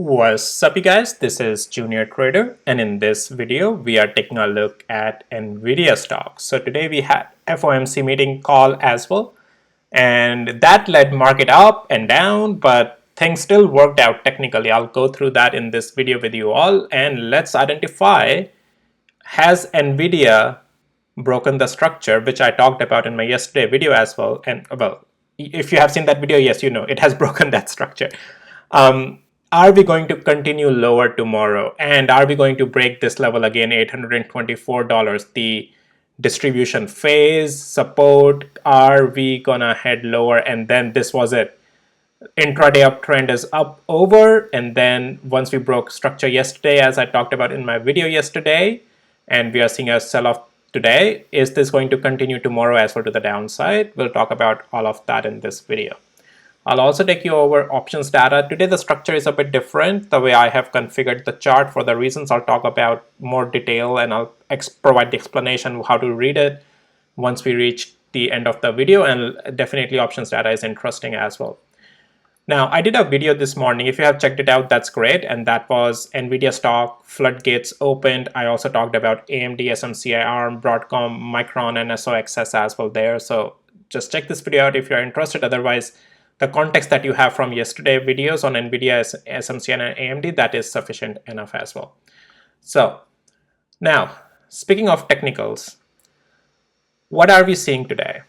What's up you guys, this is Junior Trader, and in this video we are taking a look at Nvidia stock. So today we had FOMC meeting call as well, and that led market up and down, but things still worked out technically. I'll go through that in this video with you all, and let's identify, has Nvidia broken the structure, which I talked about in my yesterday video as well. And well, if you have seen that video, yes, you know it has broken that structure. Are we going to continue lower tomorrow, and are we going to break this level again, $824, the distribution phase support? Are we gonna head lower, and then this was it, intraday uptrend is up over, and then once we broke structure yesterday, as I talked about in my video yesterday, and we are seeing a sell-off today, is this going to continue tomorrow as well to the downside? We'll talk about all of that in this video. I'll also take you over options data. Today the structure is a bit different, the way I have configured the chart, for the reasons I'll talk about more detail, and I'll provide the explanation of how to read it once we reach the end of the video, and definitely options data is interesting as well. Now, I did a video this morning. If you have checked it out, that's great. And that was Nvidia stock, floodgates opened. I also talked about AMD, SMCI, ARM, Broadcom, Micron, and SOXS as well there. So just check this video out if you're interested. Otherwise, the context that you have from yesterday videos on Nvidia, SMCI, and AMD, that is sufficient enough as well. So now, speaking of technicals, what are we seeing today?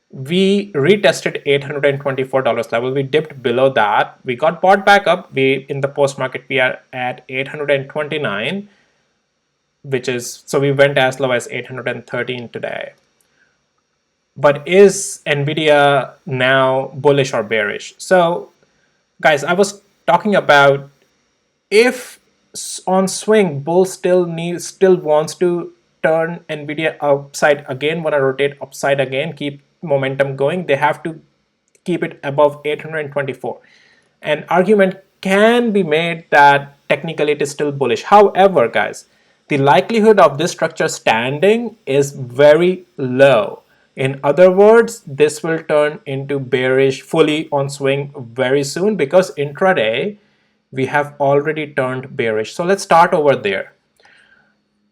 We retested $824 level. We dipped below that. We got bought back up. In the post market, we are at 829, which is, so we went as low as 813 today. But is Nvidia now bullish or bearish? So guys, I was talking about, if on swing bull still wants to turn Nvidia upside again, want to rotate upside again, keep momentum going, they have to keep it above 824. An argument can be made that technically it is still bullish. However, guys, the likelihood of this structure standing is very low. In other words, this will turn into bearish fully on swing very soon, because intraday we have already turned bearish. So let's start over there.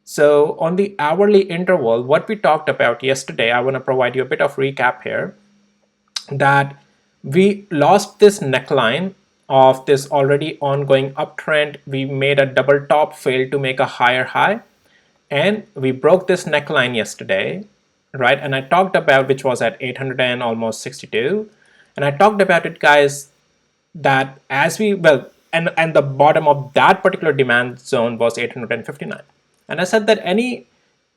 So on the hourly interval, what we talked about yesterday, I want to provide you a bit of recap here, that we lost this neckline of this already ongoing uptrend. We made a double top, failed to make a higher high, and we broke this neckline yesterday, right? And I talked about, which was at 800 and almost 62, and I talked about it, guys, that as we, well, and the bottom of that particular demand zone was 859. And I said that any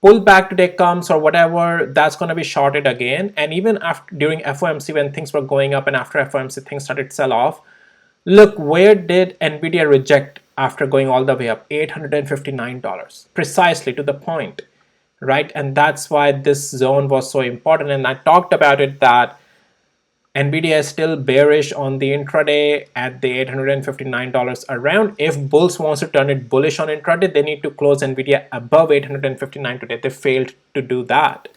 pullback today comes or whatever, that's going to be shorted again. And even after, during FOMC, when things were going up, and after FOMC things started to sell off, look, where did Nvidia reject after going all the way up? $859, precisely to the point, right? And that's why this zone was so important. And I talked about it, that Nvidia is still bearish on the intraday at the $859 around. If bulls wants to turn it bullish on intraday, they need to close Nvidia above 859 today. They failed to do that.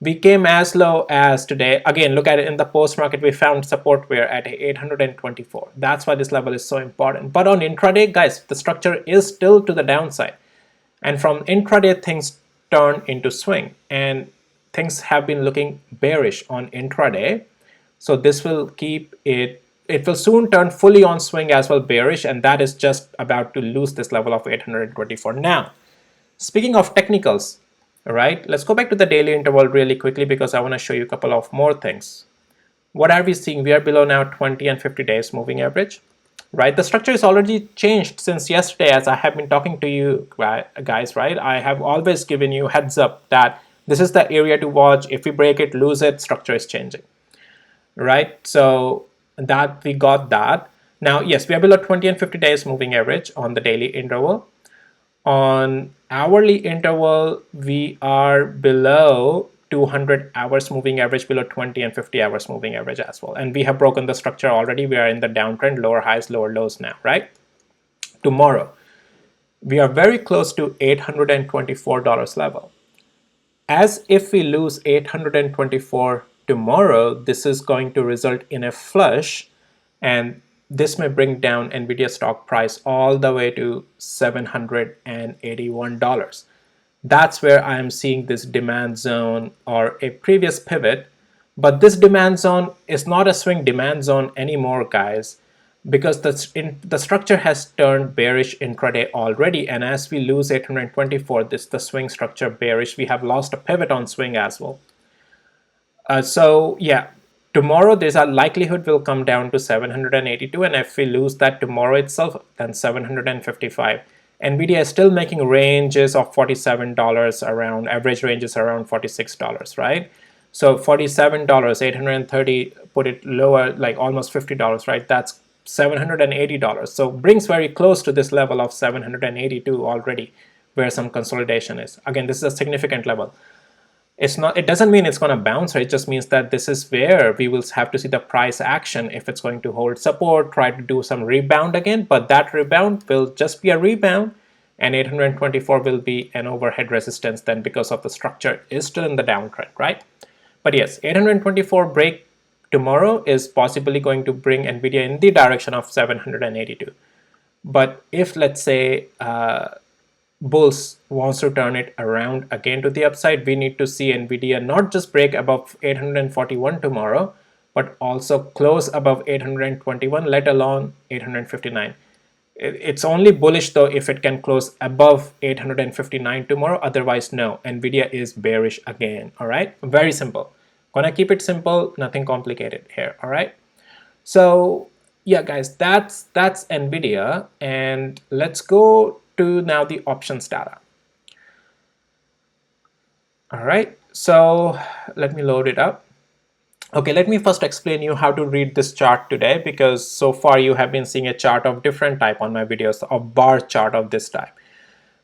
We came as low as today. Again, look at it in the post market. We found support where at 824. That's why this level is so important. But on intraday, guys, the structure is still to the downside. And from intraday, things turn into swing. And things have been looking bearish on intraday. So this will keep it, it will soon turn fully on swing as well bearish, and that is just about to lose this level of 824. Now, speaking of technicals, right, let's go back to the daily interval really quickly, because I want to show you a couple of more things. What are we seeing? We are below now 20 and 50 days moving average, right? The structure is already changed since yesterday, as I have been talking to you guys, right? I have always given you heads up that this is the area to watch. If we break it, lose it, structure is changing. Right, so that we got that. Now, yes, we are below 20 and 50 days moving average on the daily interval. On hourly interval, we are below 200 hours moving average, below 20 and 50 hours moving average as well. And we have broken the structure already. We are in the downtrend, lower highs, lower lows now, right? Tomorrow, we are very close to $824 level. As if we lose 824 tomorrow, this is going to result in a flush, and this may bring down Nvidia stock price all the way to $781. That's where I am seeing this demand zone or a previous pivot. But this demand zone is not a swing demand zone anymore, guys, because the structure has turned bearish intraday already. And as we lose 824, the swing structure bearish, we have lost a pivot on swing as well. So yeah, tomorrow there's a likelihood will come down to 782, and if we lose that tomorrow itself, then 755. Nvidia is still making ranges of $47 around, average ranges around $46, right? So $47, 830, put it lower, like almost $50, right? That's $780. So brings very close to this level of 782 already, where some consolidation is. Again, this is a significant level. It doesn't mean it's going to bounce, right? It just means that this is where we will have to see the price action, if it's going to hold support, try to do some rebound again, but that rebound will just be a rebound, and 824 will be an overhead resistance then, because of the structure is still in the downtrend, right? But yes, 824 break tomorrow is possibly going to bring Nvidia in the direction of 782. But if, let's say, bulls wants to turn it around again to the upside, we need to see Nvidia not just break above 841 tomorrow, but also close above 821, let alone 859. It's only bullish though if it can close above 859 tomorrow. Otherwise, no, Nvidia is bearish again. All right, very simple. Gonna keep it simple, nothing complicated here. All right, so yeah, guys, that's Nvidia, and let's go to now the options data. All right, so let me load it up. Okay, let me first explain you how to read this chart today, because so far you have been seeing a chart of different type on my videos, a bar chart of this type.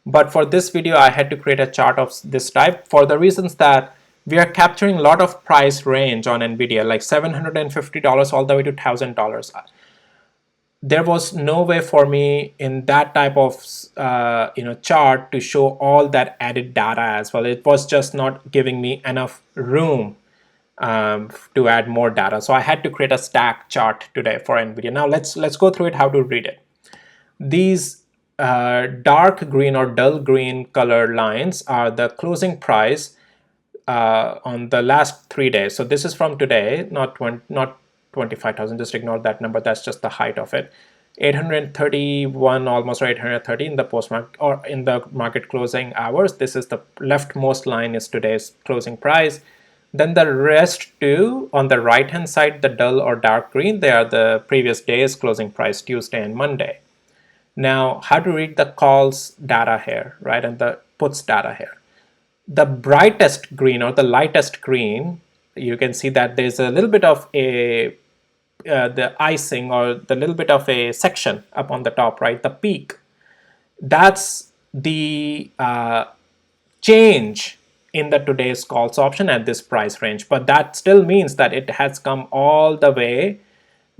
But for this video, I had to create a chart of this type for the reasons that we are capturing a lot of price range on Nvidia, like $750 all the way to $1,000. There was no way for me in that type of chart to show all that added data as well. It was just not giving me enough room to add more data. So I had to create a stack chart today for Nvidia. Now let's go through it, how to read it. These dark green or dull green color lines are the closing price on the last 3 days. So this is from today, not 25,000. Just ignore that number. That's just the height of it. 831 almost, or 830 in the post market or in the market closing hours. This is the leftmost line is today's closing price. Then the rest two on the right hand side, the dull or dark green, they are the previous day's closing price, Tuesday and Monday. Now, how to read the calls data here, right, and the puts data here. The brightest green or the lightest green, you can see that there's a little bit of a the icing or the little bit of a section up on the top, right, the peak. That's the change in the today's calls option at this price range, but that still means that it has come all the way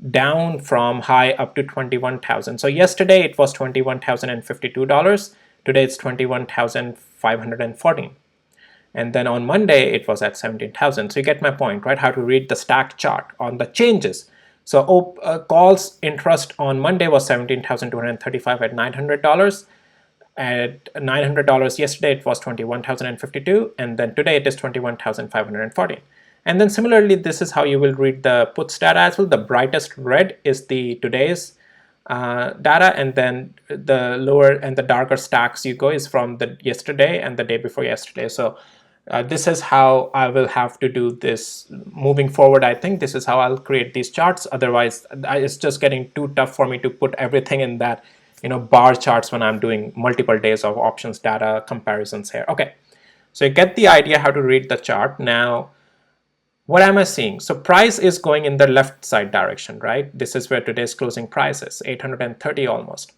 down from high up to 21,000. So yesterday it was $21,052. Today it's 21,514. And then on Monday it was at 17,000. So you get my point, right? How to read the stack chart on the changes. So calls interest on Monday was 17,235 at $900. At $900 yesterday it was 21,052, and then today it is 21,514. And then similarly, this is how you will read the puts data as well. The brightest red is the today's data, and then the lower and the darker stacks you go is from the yesterday and the day before yesterday. So this is how I will have to do this moving forward. I think this is how I'll create these charts. Otherwise, it's just getting too tough for me to put everything in that bar charts when I'm doing multiple days of options data comparisons here. Okay, so you get the idea how to read the chart. Now, what am I seeing? So price is going in the left side direction, right? This is where today's closing price is, 830 almost.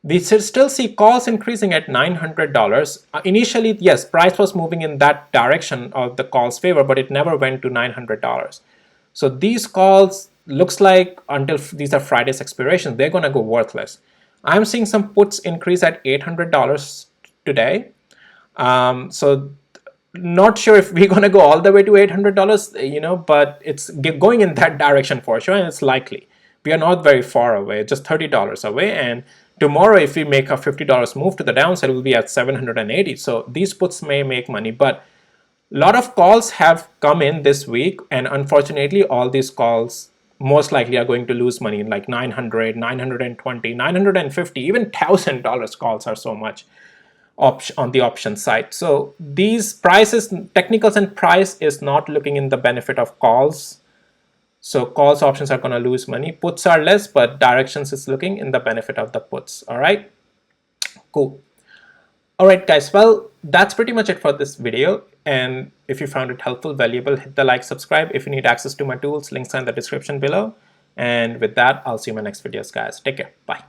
We still see calls increasing at $900. Initially, yes, price was moving in that direction of the calls favor, but it never went to $900. So these calls looks like until these are Friday's expirations, they're going to go worthless. I'm seeing some puts increase at $800 today. So not sure if we're going to go all the way to $800, but it's going in that direction for sure, and it's likely. We are not very far away, just $30 away. And tomorrow, if we make a $50 move to the downside, we'll be at 780. So these puts may make money, but a lot of calls have come in this week, and unfortunately, all these calls most likely are going to lose money, like 900, 920, 950, even $1,000 calls are so much on the option side. So these prices, technicals and price is not looking in the benefit of calls. So calls options are going to lose money. Puts are less, but directions is looking in the benefit of the puts. All right, cool. All right, guys. Well, that's pretty much it for this video. And if you found it helpful, valuable, hit the like, subscribe. If you need access to my tools, links are in the description below. And with that, I'll see you in my next videos, guys. Take care. Bye.